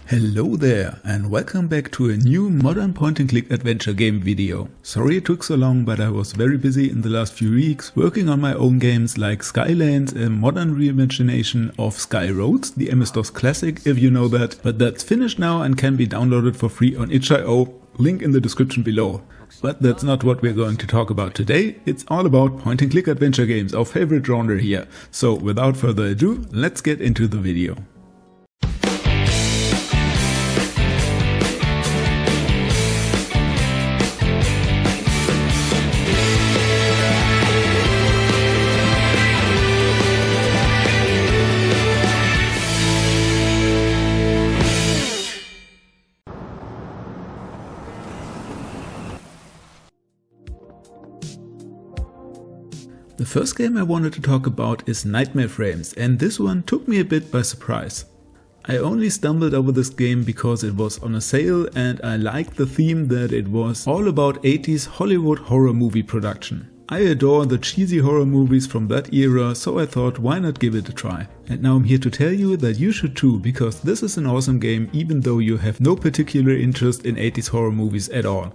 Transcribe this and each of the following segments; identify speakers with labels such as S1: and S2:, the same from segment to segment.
S1: Hello there and welcome back to a new modern point-and-click adventure game video. Sorry it took so long, but I was very busy in the last few weeks working on my own games like Skylands, a modern reimagination of Sky Roads, the MS-DOS classic if you know that, but that's finished now and can be downloaded for free on itch.io, link in the description below. But that's not what we're going to talk about today, it's all about point-and-click adventure games, our favorite genre here. So without further ado, let's get into the video. The first game I wanted to talk about is Nightmare Frames, and this one took me a bit by surprise. I only stumbled over this game because it was on a sale and I liked the theme that it was all about 80s Hollywood horror movie production. I adore the cheesy horror movies from that era, so I thought why not give it a try. And now I'm here to tell you that you should too, because this is an awesome game even though you have no particular interest in 80s horror movies at all.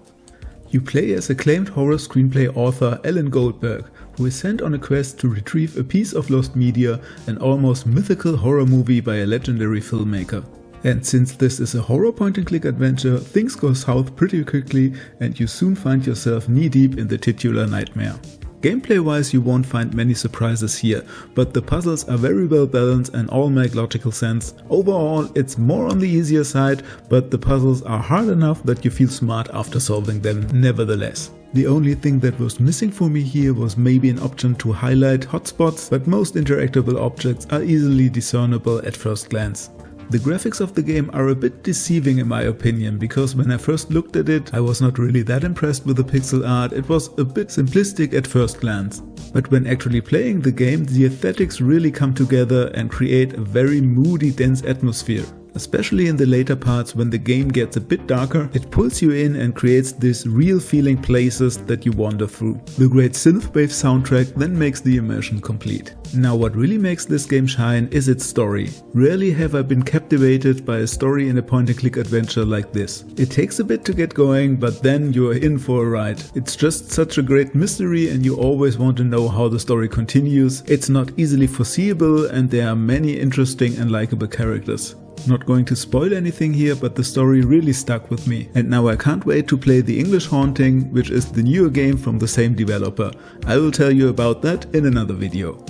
S1: You play as acclaimed horror screenplay author Alan Goldberg, who is sent on a quest to retrieve a piece of lost media, an almost mythical horror movie by a legendary filmmaker. And since this is a horror point-and-click adventure, things go south pretty quickly and you soon find yourself knee-deep in the titular nightmare. Gameplay-wise you won't find many surprises here, but the puzzles are very well balanced and all make logical sense. Overall it's more on the easier side, but the puzzles are hard enough that you feel smart after solving them nevertheless. The only thing that was missing for me here was maybe an option to highlight hotspots, but most interactable objects are easily discernible at first glance. The graphics of the game are a bit deceiving in my opinion, because when I first looked at it I was not really that impressed with the pixel art, it was a bit simplistic at first glance. But when actually playing the game, the aesthetics really come together and create a very moody, dense atmosphere. Especially in the later parts when the game gets a bit darker, it pulls you in and creates this real feeling places that you wander through. The great synthwave soundtrack then makes the immersion complete. Now what really makes this game shine is its story. Rarely have I been captivated by a story in a point-and-click adventure like this. It takes a bit to get going, but then you're in for a ride. It's just such a great mystery and you always want to know how the story continues. It's not easily foreseeable and there are many interesting and likable characters. Not going to spoil anything here, but the story really stuck with me. And now I can't wait to play The English Haunting, which is the newer game from the same developer. I will tell you about that in another video.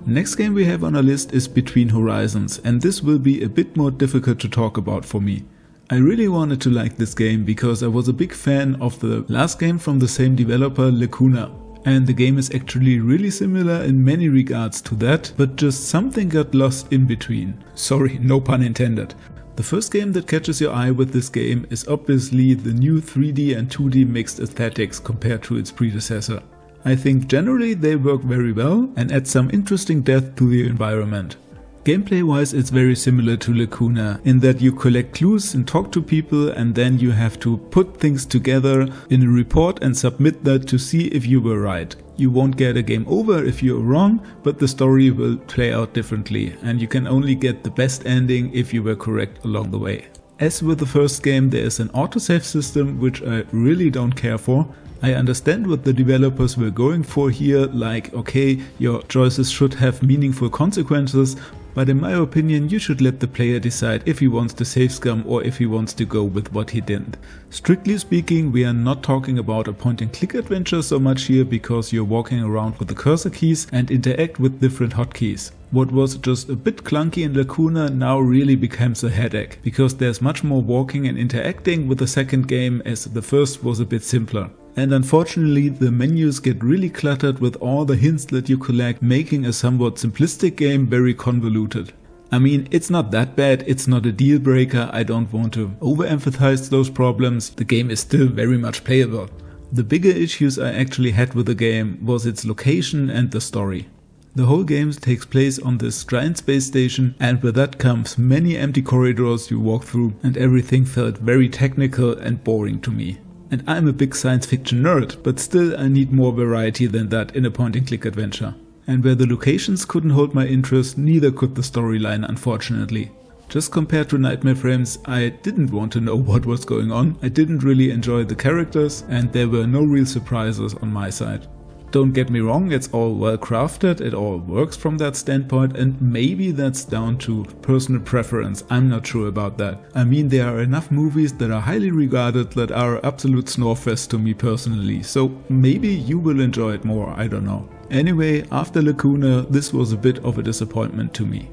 S1: Next game we have on our list is Between Horizons, and this will be a bit more difficult to talk about for me. I really wanted to like this game because I was a big fan of the last game from the same developer, Lacuna. And the game is actually really similar in many regards to that, but just something got lost in between. Sorry, no pun intended. The first game that catches your eye with this game is obviously the new 3D and 2D mixed aesthetics compared to its predecessor. I think generally they work very well and add some interesting depth to the environment. Gameplay wise it's very similar to Lacuna in that you collect clues and talk to people and then you have to put things together in a report and submit that to see if you were right. You won't get a game over if you're wrong, but the story will play out differently and you can only get the best ending if you were correct along the way. As with the first game, there is an autosave system which I really don't care for. I understand what the developers were going for here, like okay, your choices should have meaningful consequences, but in my opinion you should let the player decide if he wants to save scum or if he wants to go with what he didn't. Strictly speaking, we are not talking about a point-and-click adventure so much here because you're walking around with the cursor keys and interact with different hotkeys. What was just a bit clunky in Lacuna now really becomes a headache, because there's much more walking and interacting with the second game as the first was a bit simpler. And unfortunately the menus get really cluttered with all the hints that you collect, making a somewhat simplistic game very convoluted. I mean, it's not that bad, it's not a deal breaker, I don't want to overemphasize those problems, the game is still very much playable. The bigger issues I actually had with the game was its location and the story. The whole game takes place on this giant space station, and with that comes many empty corridors you walk through, and everything felt very technical and boring to me. And I'm a big science fiction nerd, but still I need more variety than that in a point-and-click adventure. And where the locations couldn't hold my interest, neither could the storyline, unfortunately. Just compared to Nightmare Frames, I didn't want to know what was going on, I didn't really enjoy the characters, and there were no real surprises on my side. Don't get me wrong, it's all well crafted, it all works from that standpoint, and maybe that's down to personal preference, I'm not sure about that. I mean, there are enough movies that are highly regarded that are absolute snorefest to me personally, so maybe you will enjoy it more, I don't know. Anyway, after Lacuna, this was a bit of a disappointment to me.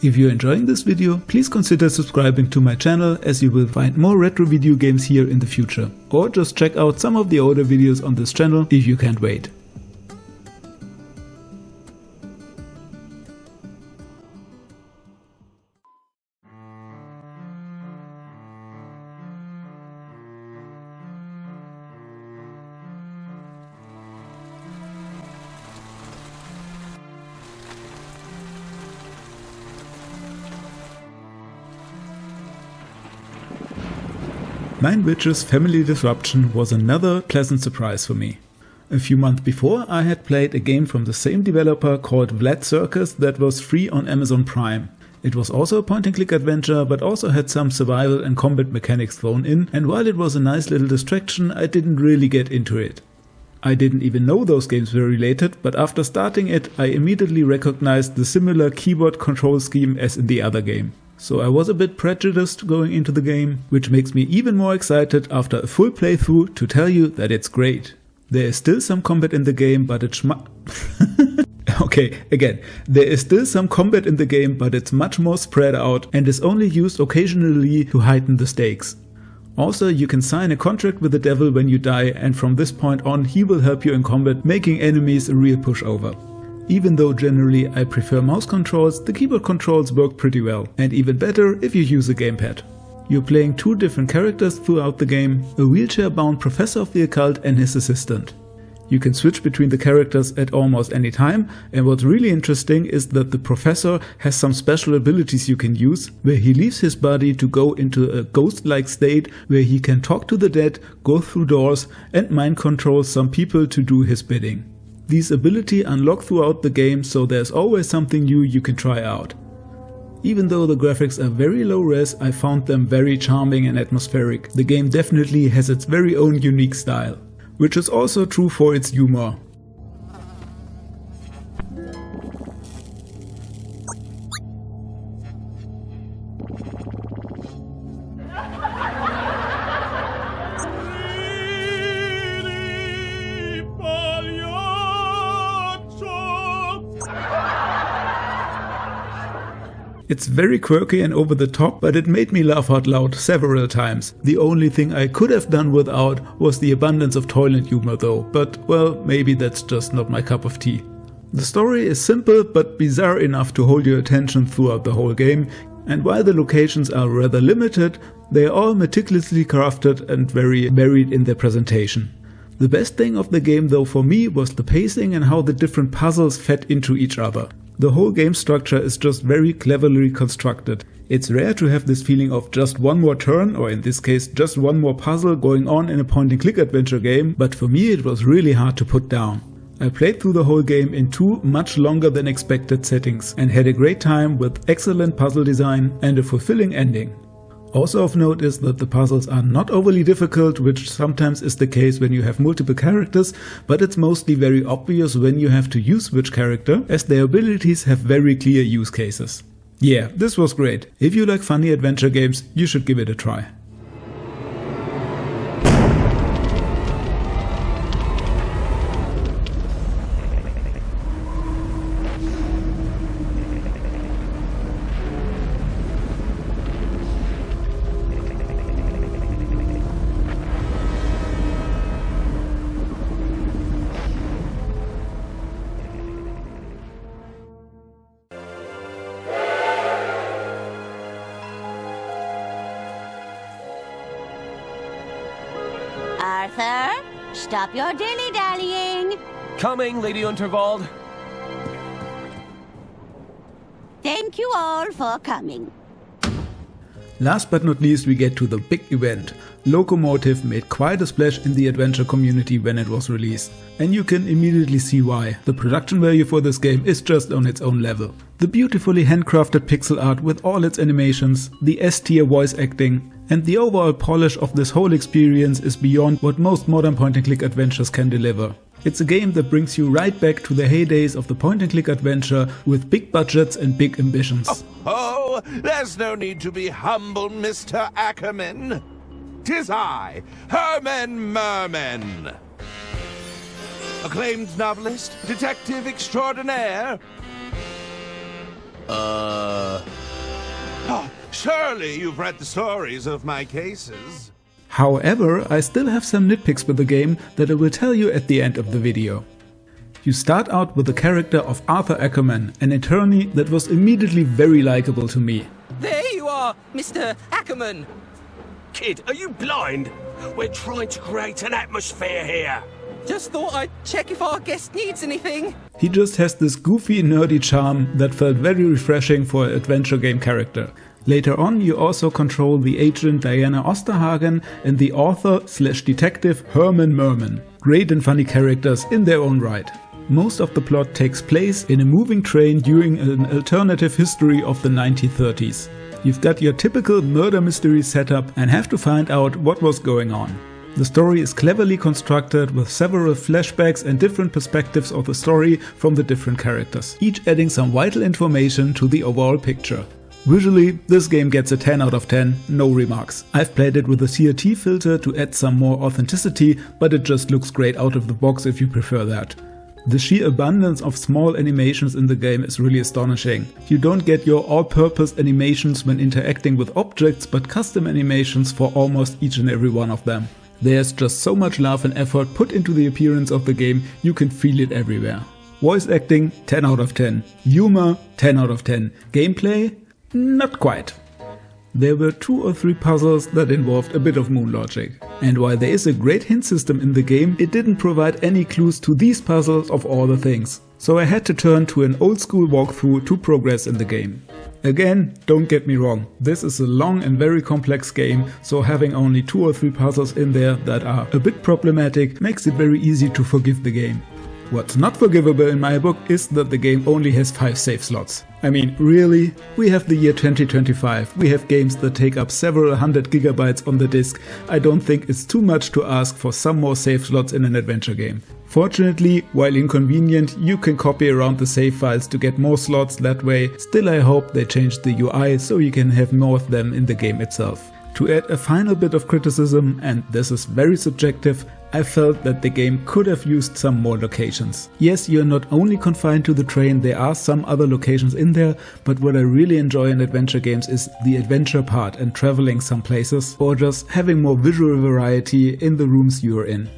S1: If you're enjoying this video, please consider subscribing to my channel, as you will find more retro video games here in the future. Or just check out some of the older videos on this channel if you can't wait. Mind Witch's Family Disruption was another pleasant surprise for me. A few months before, I had played a game from the same developer called Vlad Circus that was free on Amazon Prime. It was also a point-and-click adventure, but also had some survival and combat mechanics thrown in, and while it was a nice little distraction, I didn't really get into it. I didn't even know those games were related, but after starting it, I immediately recognized the similar keyboard control scheme as in the other game. So I was a bit prejudiced going into the game, which makes me even more excited after a full playthrough to tell you that it's great. There is still some combat in the game, but it's there is still some combat in the game, but it's much more spread out and is only used occasionally to heighten the stakes. Also, you can sign a contract with the devil when you die, and from this point on he will help you in combat, making enemies a real pushover. Even though generally I prefer mouse controls, the keyboard controls work pretty well, and even better if you use a gamepad. You're playing two different characters throughout the game, a wheelchair-bound professor of the occult and his assistant. You can switch between the characters at almost any time, and what's really interesting is that the professor has some special abilities you can use, where he leaves his body to go into a ghost-like state where he can talk to the dead, go through doors, and mind control some people to do his bidding. These abilities unlock throughout the game, so there's always something new you can try out. Even though the graphics are very low res, I found them very charming and atmospheric. The game definitely has its very own unique style, which is also true for its humor. It's very quirky and over the top, but it made me laugh out loud several times. The only thing I could have done without was the abundance of toilet humor though, but well, maybe that's just not my cup of tea. The story is simple but bizarre enough to hold your attention throughout the whole game, and while the locations are rather limited, they are all meticulously crafted and very varied in their presentation. The best thing of the game though for me was the pacing and how the different puzzles fed into each other. The whole game structure is just very cleverly constructed. It's rare to have this feeling of just one more turn, or in this case just one more puzzle going on in a point-and-click adventure game, but for me it was really hard to put down. I played through the whole game in 2 much longer than expected settings and had a great time with excellent puzzle design and a fulfilling ending. Also of note is that the puzzles are not overly difficult, which sometimes is the case when you have multiple characters, but it's mostly very obvious when you have to use which character, as their abilities have very clear use cases. Yeah, this was great. If you like funny adventure games, you should give it a try.
S2: stop your dilly-dallying.
S3: Coming, Lady Unterwald.
S2: Thank you all for coming.
S1: Last but not least, we get to the big event. Loco Motive made quite a splash in the adventure community when it was released. And you can immediately see why. The production value for this game is just on its own level. The beautifully handcrafted pixel art with all its animations, the S-tier voice acting, and the overall polish of this whole experience is beyond what most modern point-and-click adventures can deliver. It's a game that brings you right back to the heydays of the point-and-click adventure with big budgets and big ambitions.
S4: Oh, there's no need to be humble, Mr. Ackerman. 'Tis I, Herman Merman. Acclaimed novelist, detective extraordinaire. Oh, surely you've read the stories of my cases.
S1: However, I still have some nitpicks with the game that I will tell you at the end of the video. You start out with the character of Arthur Ackerman, an attorney that was immediately very likable to me.
S5: There you are, Mr. Ackerman.
S3: Kid, are you blind? We're trying to create an atmosphere here.
S5: Just thought I'd check if our guest needs anything.
S1: He just has this goofy, nerdy charm that felt very refreshing for an adventure game character. Later on, you also control the agent Diana Osterhagen and the author/detective Herman Merman. Great and funny characters in their own right. Most of the plot takes place in a moving train during an alternative history of the 1930s. You've got your typical murder mystery setup and have to find out what was going on. The story is cleverly constructed with several flashbacks and different perspectives of the story from the different characters, each adding some vital information to the overall picture. Visually, this game gets a 10 out of 10, no remarks. I've played it with a CRT filter to add some more authenticity, but it just looks great out of the box if you prefer that. The sheer abundance of small animations in the game is really astonishing. You don't get your all-purpose animations when interacting with objects, but custom animations for almost each and every one of them. There's just so much love and effort put into the appearance of the game, you can feel it everywhere. Voice acting, 10 out of 10. Humor, 10 out of 10. Gameplay? Not quite. There were 2 or 3 puzzles that involved a bit of moon logic. And while there is a great hint system in the game, it didn't provide any clues to these puzzles of all the things. So I had to turn to an old school walkthrough to progress in the game. Again, don't get me wrong, this is a long and very complex game, so having only 2 or 3 puzzles in there that are a bit problematic makes it very easy to forgive the game. What's not forgivable in my book is that the game only has 5 save slots. I mean, really? We have the year 2025, we have games that take up several hundred gigabytes on the disk. I don't think it's too much to ask for some more save slots in an adventure game. Fortunately, while inconvenient, you can copy around the save files to get more slots that way. Still, I hope they changed the UI so you can have more of them in the game itself. To add a final bit of criticism, and this is very subjective, I felt that the game could have used some more locations. Yes, you're not only confined to the train, there are some other locations in there, but what I really enjoy in adventure games is the adventure part and traveling some places, or just having more visual variety in the rooms you're in.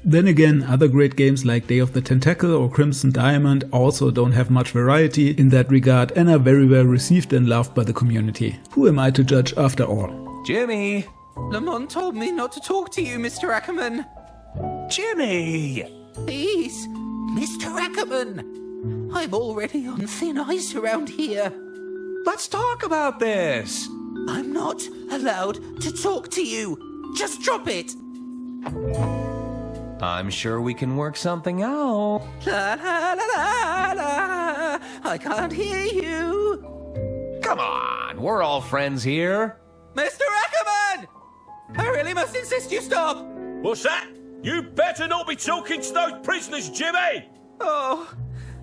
S1: Then again, other great games like Day of the Tentacle or Crimson Diamond also don't have much variety in that regard and are very well received and loved by the community. Who am I to judge after all?
S3: Jimmy!
S5: Lamont told me not to talk to you, Mr. Ackerman.
S3: Jimmy!
S5: Please, Mr. Ackerman. I'm already on thin ice around here.
S3: Let's talk about this!
S5: I'm not allowed to talk to you. Just drop it.
S3: I'm sure we can work something out.
S5: La la la la la. I can't hear you.
S3: Come on, we're all friends here.
S5: Mr. Ackerman! I really must insist you stop.
S6: What's that? You better not be talking to those prisoners, Jimmy!
S5: Oh,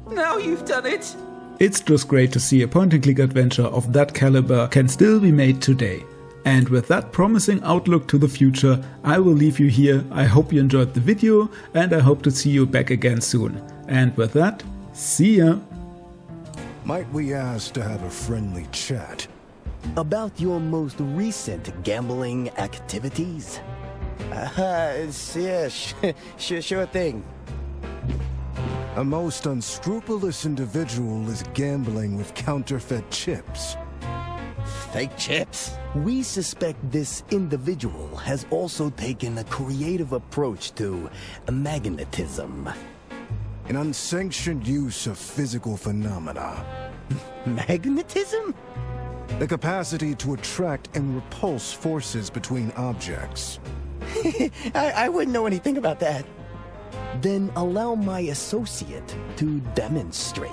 S5: now you've done it.
S1: It's just great to see a point-and-click adventure of that caliber can still be made today. And with that promising outlook to the future, I will leave you here. I hope you enjoyed the video and I hope to see you back again soon. And with that, see ya!
S7: Might we ask to have a friendly chat?
S8: About your most recent gambling activities?
S9: Yeah, sure thing.
S7: A most unscrupulous individual is gambling with counterfeit chips.
S9: fake chips.
S8: We suspect this individual has also taken a creative approach to magnetism.
S7: An unsanctioned use of physical phenomena.
S8: Magnetism?
S7: The capacity to attract and repulse forces between objects.
S9: I wouldn't know anything about that.
S8: Then allow my associate to demonstrate.